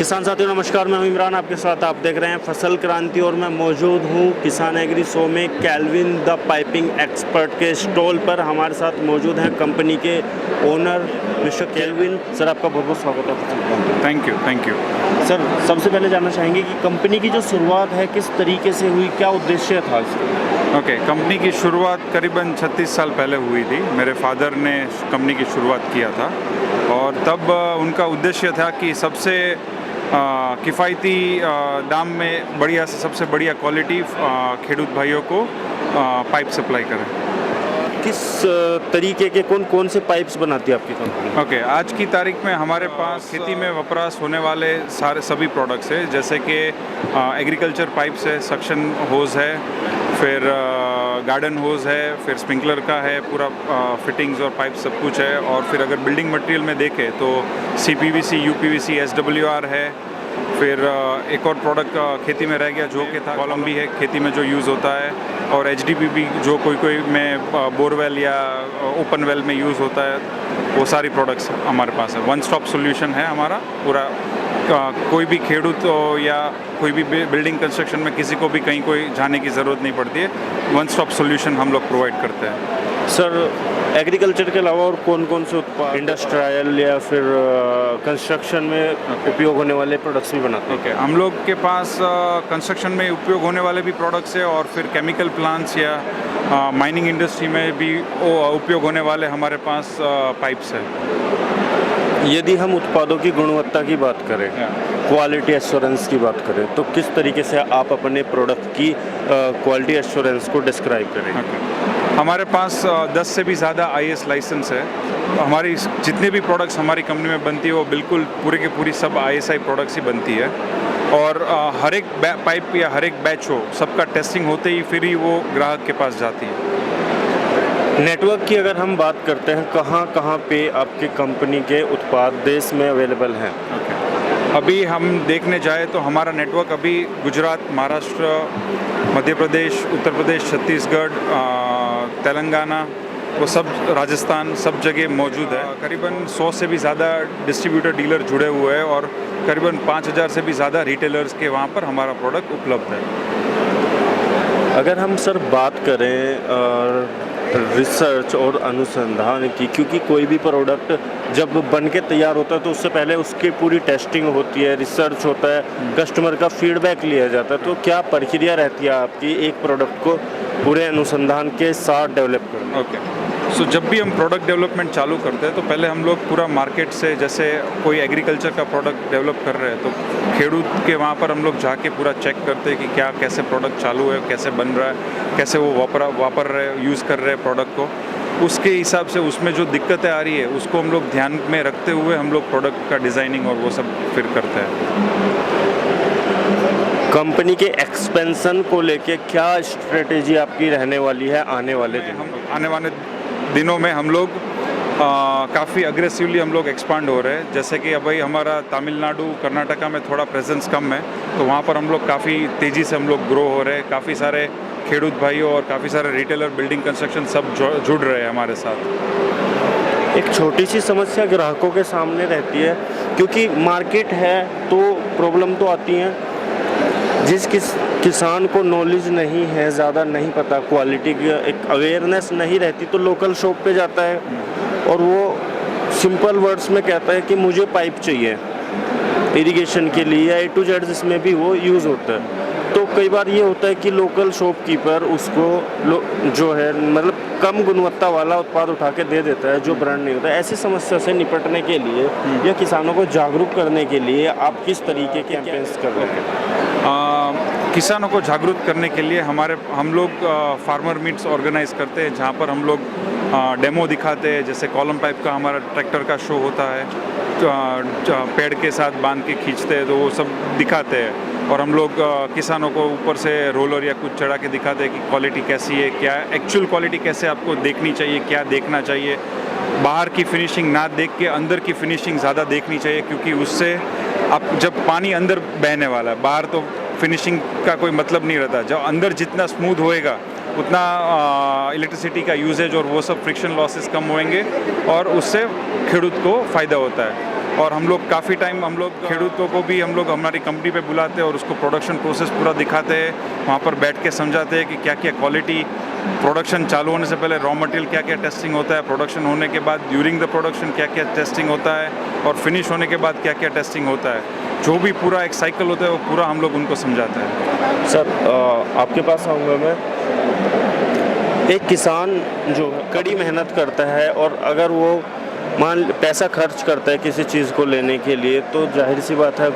किसान साथियों नमस्कार, मैं हूं इमरान आपके साथ। आप देख रहे हैं फसल क्रांति और मैं मौजूद हूं किसान एग्री शो में कैल्विन द पाइपिंग एक्सपर्ट के स्टॉल पर। हमारे साथ मौजूद हैं कंपनी के ओनर मिस्टर कैल्विन। सर, आपका बहुत बहुत स्वागत है। Thank you. सर, सबसे पहले जानना चाहेंगे कि कंपनी की जो शुरुआत है किस तरीके से हुई, क्या उद्देश्य था इसका? कंपनी की शुरुआत करीबन 36 साल पहले हुई थी। मेरे फादर ने कंपनी की शुरुआत किया था और तब उनका उद्देश्य था कि सबसे किफ़ायती दाम में बढ़िया से सबसे बढ़िया क्वालिटी खेडूत भाइयों को पाइप सप्लाई करें। किस तरीके के कौन कौन से पाइप्स बनाती है आपकी कंपनी? आज की तारीख में हमारे पास खेती में वपराश होने वाले सभी प्रोडक्ट्स हैं, जैसे कि एग्रीकल्चर पाइप्स है, सक्शन होज़ है, फिर गार्डन होज़ है, फिर स्प्रिंकलर का है, पूरा फिटिंग्स और पाइप सब कुछ है। और फिर अगर बिल्डिंग मटेरियल में देखें तो CPVC, UPVC, SWR है। फिर एक और प्रोडक्ट खेती में रह गया जो कि था कॉलम भी है, खेती में जो यूज़ होता है, और HDPE जो कोई में बोरवेल या ओपन वेल में यूज़ होता है, वो सारी प्रोडक्ट्स हमारे पास है। वन स्टॉप सोल्यूशन है हमारा पूरा। कोई भी खेडूत या कोई भी बिल्डिंग कंस्ट्रक्शन में किसी को भी कहीं कोई जाने की ज़रूरत नहीं पड़ती है। वन स्टॉप सोल्यूशन हम लोग प्रोवाइड करते हैं। सर, एग्रीकल्चर के अलावा और कौन कौन से उत्पाद इंडस्ट्रियल या फिर कंस्ट्रक्शन में उपयोग होने वाले प्रोडक्ट्स भी बनाते हैं? हम लोग के पास कंस्ट्रक्शन में उपयोग होने वाले भी प्रोडक्ट्स है, और फिर केमिकल प्लांट्स या माइनिंग इंडस्ट्री में भी उपयोग होने वाले हमारे पास पाइप्स है। यदि हम उत्पादों की गुणवत्ता की बात करें, क्वालिटी एश्योरेंस की बात करें, तो किस तरीके से आप अपने प्रोडक्ट की क्वालिटी एश्योरेंस को डिस्क्राइब करें? हमारे पास 10 से भी ज़्यादा IS लाइसेंस है। हमारी जितने भी प्रोडक्ट्स हमारी कंपनी में बनती है वो बिल्कुल पूरे के पूरी सब ISI प्रोडक्ट्स ही बनती है। और हर एक पाइप या हर एक बैच हो, सबका टेस्टिंग होते ही फिर ही वो ग्राहक के पास जाती है। नेटवर्क की अगर हम बात करते हैं, कहाँ कहाँ पे आपकी कंपनी के उत्पाद देश में अवेलेबल हैं? अभी हम देखने जाए तो हमारा नेटवर्क अभी गुजरात, महाराष्ट्र, मध्य प्रदेश, उत्तर प्रदेश, छत्तीसगढ़, तेलंगाना, वो सब, राजस्थान, सब जगह मौजूद है। करीबन 100 से भी ज़्यादा डिस्ट्रीब्यूटर डीलर जुड़े हुए हैं और करीबन 5000 से भी ज़्यादा रिटेलर्स के वहाँ पर हमारा प्रोडक्ट उपलब्ध है। अगर हम सर बात करें रिसर्च और अनुसंधान की, क्योंकि कोई भी प्रोडक्ट जब बन के तैयार होता है तो उससे पहले उसकी पूरी टेस्टिंग होती है, रिसर्च होता है, कस्टमर का फीडबैक लिया जाता है, तो क्या प्रक्रिया रहती है आपकी एक प्रोडक्ट को पूरे अनुसंधान के साथ डेवलप करने? सो जब भी हम प्रोडक्ट डेवलपमेंट चालू करते हैं तो पहले हम लोग पूरा मार्केट से, जैसे कोई एग्रीकल्चर का प्रोडक्ट डेवलप कर रहे हैं तो खेडूत के वहाँ पर हम लोग जाके पूरा चेक करते हैं कि क्या कैसे प्रोडक्ट चालू है, कैसे बन रहा है, कैसे वो वापर रहे, यूज़ कर रहे हैं प्रोडक्ट को। उसके हिसाब से उसमें जो दिक्कतें आ रही है उसको हम लोग ध्यान में रखते हुए हम लोग प्रोडक्ट का डिज़ाइनिंग और वो सब फिर करते हैं। कंपनी के एक्सपेंशन को लेके क्या स्ट्रेटेजी आपकी रहने वाली है आने वाले दिनों में? हम लोग काफ़ी अग्रेसिवली हम लोग एक्सपांड हो रहे हैं। जैसे कि अभी हमारा तमिलनाडु, कर्नाटका में थोड़ा प्रेजेंस कम है, तो वहाँ पर हम लोग काफ़ी तेज़ी से हम लोग ग्रो हो रहे हैं। काफ़ी सारे खेडूत भाइयों और काफ़ी सारे रिटेलर, बिल्डिंग कंस्ट्रक्शन सब जुड़ रहे हैं हमारे साथ। एक छोटी सी समस्या ग्राहकों के सामने रहती है, क्योंकि मार्केट है तो प्रॉब्लम तो आती है। जिस किसान को नॉलेज नहीं है, ज़्यादा नहीं पता, क्वालिटी की एक अवेयरनेस नहीं रहती, तो लोकल शॉप पे जाता है और वो सिंपल वर्ड्स में कहता है कि मुझे पाइप चाहिए इरिगेशन के लिए, या A to Z जिसमें भी वो यूज़ होता है। तो कई बार ये होता है कि लोकल शॉपकीपर उसको जो है मतलब कम गुणवत्ता वाला उत्पाद उठा के दे देता है जो ब्रांड नहीं होता है। ऐसी समस्या से निपटने के लिए या किसानों को जागरूक करने के लिए आप किस तरीके के कैंपेन्स कर रहे हैं? किसानों को जागरूक करने के लिए हम लोग फार्मर मीट्स ऑर्गेनाइज करते हैं, जहाँ पर हम लोग डेमो दिखाते हैं। जैसे कॉलम पाइप का हमारा ट्रैक्टर का शो होता है, पेड़ के साथ बांध के खींचते हैं, तो वो सब दिखाते हैं। और हम लोग किसानों को ऊपर से रोलर या कुछ चढ़ा के दिखाते हैं कि क्वालिटी कैसी है, क्या एक्चुअल क्वालिटी कैसे आपको देखनी चाहिए, क्या देखना चाहिए। बाहर की फिनिशिंग ना देख के अंदर की फिनिशिंग ज़्यादा देखनी चाहिए, क्योंकि उससे अब जब पानी अंदर बहने वाला है, बाहर तो फिनिशिंग का कोई मतलब नहीं रहता। जब अंदर जितना स्मूथ होएगा उतना इलेक्ट्रिसिटी का यूजेज और वो सब फ्रिक्शन लॉसेस कम होंगे और उससे खेडूत को फ़ायदा होता है। और हम लोग काफ़ी टाइम हम लोग खेडूतों को भी हम लोग हमारी कंपनी पे बुलाते हैं और उसको प्रोडक्शन प्रोसेस पूरा दिखाते हैं, वहाँ पर बैठ के समझाते हैं कि क्या क्या क्वालिटी, प्रोडक्शन चालू होने से पहले रॉ मटेरियल क्या क्या टेस्टिंग होता है, प्रोडक्शन होने के बाद ड्यूरिंग द प्रोडक्शन क्या क्या टेस्टिंग होता है और फिनिश होने के बाद क्या क्या टेस्टिंग होता है, जो भी पूरा एक साइकिल होता है वो पूरा हम लोग उनको समझाते हैं। सर आपके पास आऊँगा मैं। एक किसान जो कड़ी मेहनत करता है और अगर वो पैसा खर्च करता है किसी चीज़ को लेने के लिए, तो जाहिर सी बात है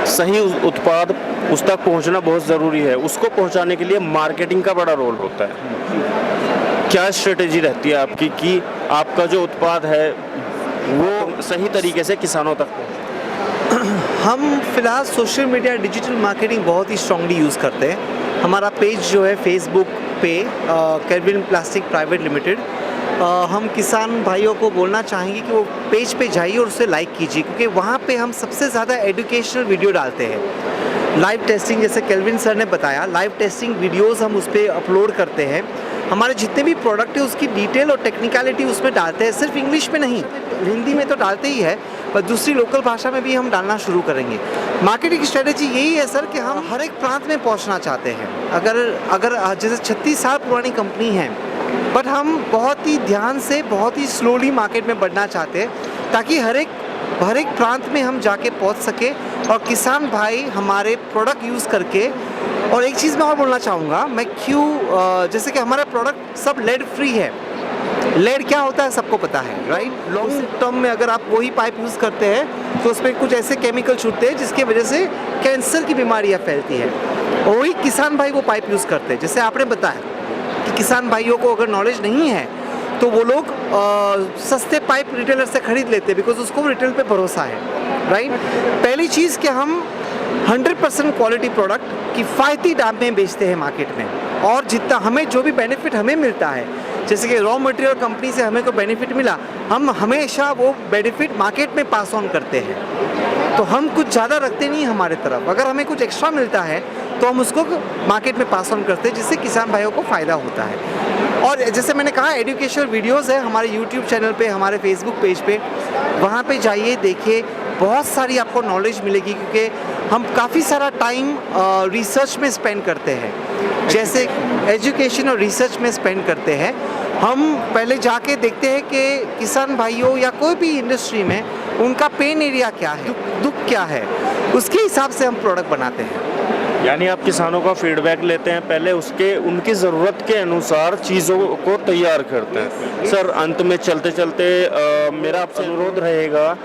सही उत्पाद उस तक पहुंचना बहुत ज़रूरी है। उसको पहुंचाने के लिए मार्केटिंग का बड़ा रोल होता है। क्या स्ट्रेटेजी रहती है आपकी कि आपका जो उत्पाद है वो सही तरीके से किसानों तक पहुंचे? हम फिलहाल सोशल मीडिया डिजिटल मार्केटिंग बहुत ही स्ट्रांगली यूज़ करते हैं। हमारा पेज जो है फेसबुक पे केल्विन प्लास्टिक प्राइवेट लिमिटेड, हम किसान भाइयों को बोलना चाहेंगे कि वो पेज पे जाइए और उसे लाइक कीजिए, क्योंकि वहाँ पे हम सबसे ज़्यादा एजुकेशनल वीडियो डालते हैं। लाइव टेस्टिंग, जैसे केल्विन सर ने बताया, लाइव टेस्टिंग वीडियोस हम उस पर अपलोड करते हैं। हमारे जितने भी प्रोडक्ट है उसकी डिटेल और टेक्निकलिटी उसमें डालते हैं, सिर्फ इंग्लिश में नहीं, हिंदी में तो डालते ही है, पर दूसरी लोकल भाषा में भी हम डालना शुरू करेंगे। मार्केटिंग स्ट्रेटेजी यही है सर कि हम हर एक प्रांत में पहुंचना चाहते हैं। अगर जैसे 36 साल पुरानी कंपनी है, बट हम बहुत ही ध्यान से, बहुत ही स्लोली मार्केट में बढ़ना चाहते हैं, ताकि हर एक प्रांत में हम जाके पहुंच सके और किसान भाई हमारे प्रोडक्ट यूज़ करके। और एक चीज़ मैं और बोलना चाहूँगा, मैं जैसे कि हमारा प्रोडक्ट सब लेड फ्री है। लेड क्या होता है सबको पता है, राइट? लॉन्ग टर्म में अगर आप वही पाइप यूज़ करते हैं तो उसमें कुछ ऐसे केमिकल छूटते हैं जिसकी वजह से कैंसर की बीमारियाँ फैलती है, और वही किसान भाई वो पाइप यूज़ करते हैं। जैसे आपने बताया कि किसान भाइयों को अगर नॉलेज नहीं है तो वो लोग सस्ते पाइप रिटेलर से खरीद लेते हैं, बिकॉज उसको रिटेल पे भरोसा है, राइट? पहली चीज़ कि हम 100% क्वालिटी प्रोडक्ट किफ़ायती दाम में बेचते हैं मार्केट में, और जितना हमें जो भी बेनिफिट हमें मिलता है, जैसे कि रॉ मटेरियल कंपनी से हमें को बेनिफिट मिला, हम हमेशा वो बेनिफिट मार्केट में पास ऑन करते हैं। तो हम कुछ ज़्यादा रखते नहीं हमारे तरफ, अगर हमें कुछ एक्स्ट्रा मिलता है तो हम उसको मार्केट में पास ऑन करते हैं, जिससे किसान भाइयों को फ़ायदा होता है। और जैसे मैंने कहा, एजुकेशनल वीडियोस है हमारे यूट्यूब चैनल पे, हमारे फेसबुक पेज पे, वहाँ पे जाइए, देखिए, बहुत सारी आपको नॉलेज मिलेगी, क्योंकि हम काफ़ी सारा टाइम रिसर्च में स्पेंड करते हैं। जैसे एजुकेशन और रिसर्च में स्पेंड करते हैं, हम पहले जाके देखते हैं कि किसान भाइयों या कोई भी इंडस्ट्री में उनका पेन एरिया क्या है, दुख क्या है, उसके हिसाब से हम प्रोडक्ट बनाते हैं। यानी आप किसानों का फीडबैक लेते हैं, पहले उनकी ज़रूरत के अनुसार चीज़ों को तैयार करते हैं। सर, अंत में चलते चलते मेरा आपसे अनुरोध रहेगा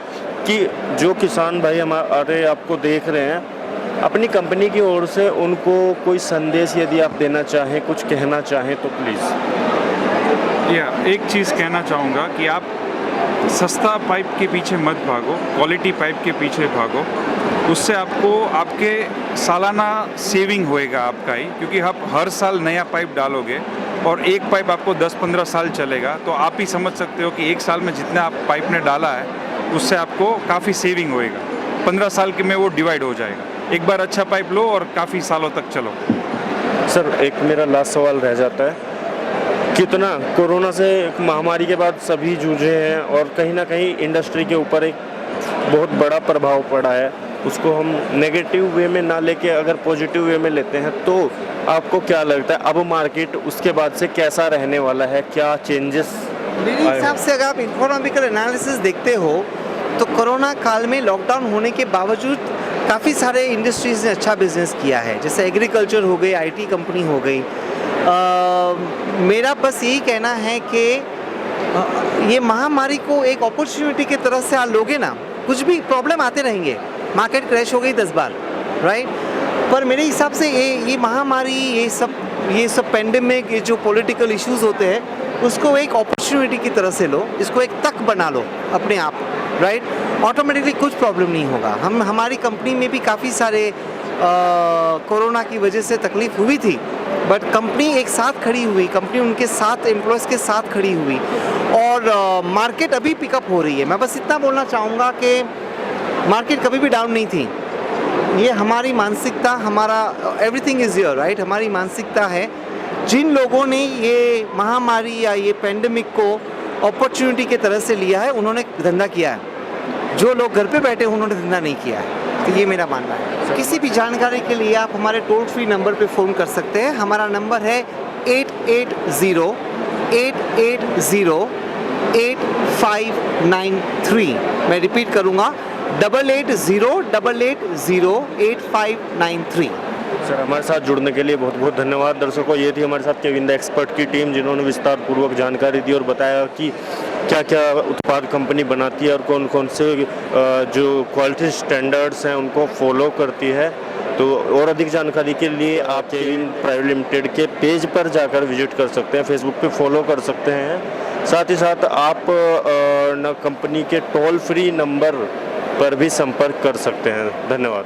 कि जो किसान भाई हमारे आपको देख रहे हैं, अपनी कंपनी की ओर से उनको कोई संदेश यदि आप देना चाहें, कुछ कहना चाहें तो प्लीज़। एक चीज़ कहना चाहूँगा कि आप सस्ता पाइप के पीछे मत भागो, क्वालिटी पाइप के पीछे भागो। उससे आपको आपके सालाना सेविंग होएगा आपका ही, क्योंकि आप हर साल नया पाइप डालोगे और एक पाइप आपको 10-15 साल चलेगा, तो आप ही समझ सकते हो कि एक साल में जितना आप पाइप ने डाला है उससे आपको काफ़ी सेविंग होएगा। 15 साल के में वो डिवाइड हो जाएगा। एक बार अच्छा पाइप लो और काफ़ी सालों तक चलो। सर, एक मेरा लास्ट सवाल रह जाता है, कितना कोरोना से महामारी के बाद सभी जूझे हैं और कहीं ना कहीं इंडस्ट्री के ऊपर एक बहुत बड़ा प्रभाव पड़ा है, उसको हम नेगेटिव वे में ना लेके अगर पॉजिटिव वे में लेते हैं, तो आपको क्या लगता है अब मार्केट उसके बाद से कैसा रहने वाला है, क्या चेंजेस? मेरे हिसाब से अगर आप इकोनॉमिकल एनालिसिस देखते हो तो कोरोना काल में लॉकडाउन होने के बावजूद काफ़ी सारे इंडस्ट्रीज़ ने अच्छा बिजनेस किया है, जैसे एग्रीकल्चर हो गई, आईटी कंपनी हो गई। मेरा बस यही कहना है कि ये महामारी को एक अपॉर्चुनिटी की तरह से आप लोगे ना, कुछ भी प्रॉब्लम आते रहेंगे, मार्केट क्रैश हो गई 10 बार, राइट? पर मेरे हिसाब से ये महामारी, ये सब पेंडेमिक, ये जो पॉलिटिकल इश्यूज होते हैं, उसको एक अपॉर्चुनिटी की तरह से लो, इसको एक तक बना लो अपने आप, राइट? ऑटोमेटिकली कुछ प्रॉब्लम नहीं होगा। हमारी कंपनी में भी काफ़ी सारे कोरोना की वजह से तकलीफ हुई थी, बट कंपनी एक साथ खड़ी हुई, कंपनी उनके साथ एम्प्लॉयज़ के साथ खड़ी हुई, और मार्केट अभी पिकअप हो रही है। मैं बस इतना बोलना चाहूँगा कि मार्केट कभी भी डाउन नहीं थी। ये हमारी मानसिकता, हमारा एवरीथिंग इज़ हियर, राइट? हमारी मानसिकता है। जिन लोगों ने ये महामारी या ये पेंडेमिक को अपॉर्चुनिटी के तरह से लिया है, उन्होंने धंधा किया है। जो लोग घर पे बैठे उन्होंने धंधा नहीं किया है। तो ये मेरा मानना है। किसी भी जानकारी के लिए आप हमारे टोल फ्री नंबर पे फ़ोन कर सकते हैं। हमारा नंबर है 880-880-8593। मैं रिपीट करूँगा 8808808593। सर हमारे साथ जुड़ने के लिए बहुत बहुत धन्यवाद। दर्शकों, ये थी हमारे साथ केविन द एक्सपर्ट की टीम, जिन्होंने विस्तार पूर्वक जानकारी दी और बताया कि क्या क्या उत्पाद कंपनी बनाती है और कौन कौन से जो क्वालिटी स्टैंडर्ड्स हैं उनको फॉलो करती है। तो और अधिक जानकारी के लिए आप केविन प्राइवेट लिमिटेड के पेज पर जाकर विजिट कर सकते हैं, फेसबुक पे फॉलो कर सकते हैं। साथ ही साथ आप कंपनी के टोल फ्री नंबर पर भी संपर्क कर सकते हैं। धन्यवाद।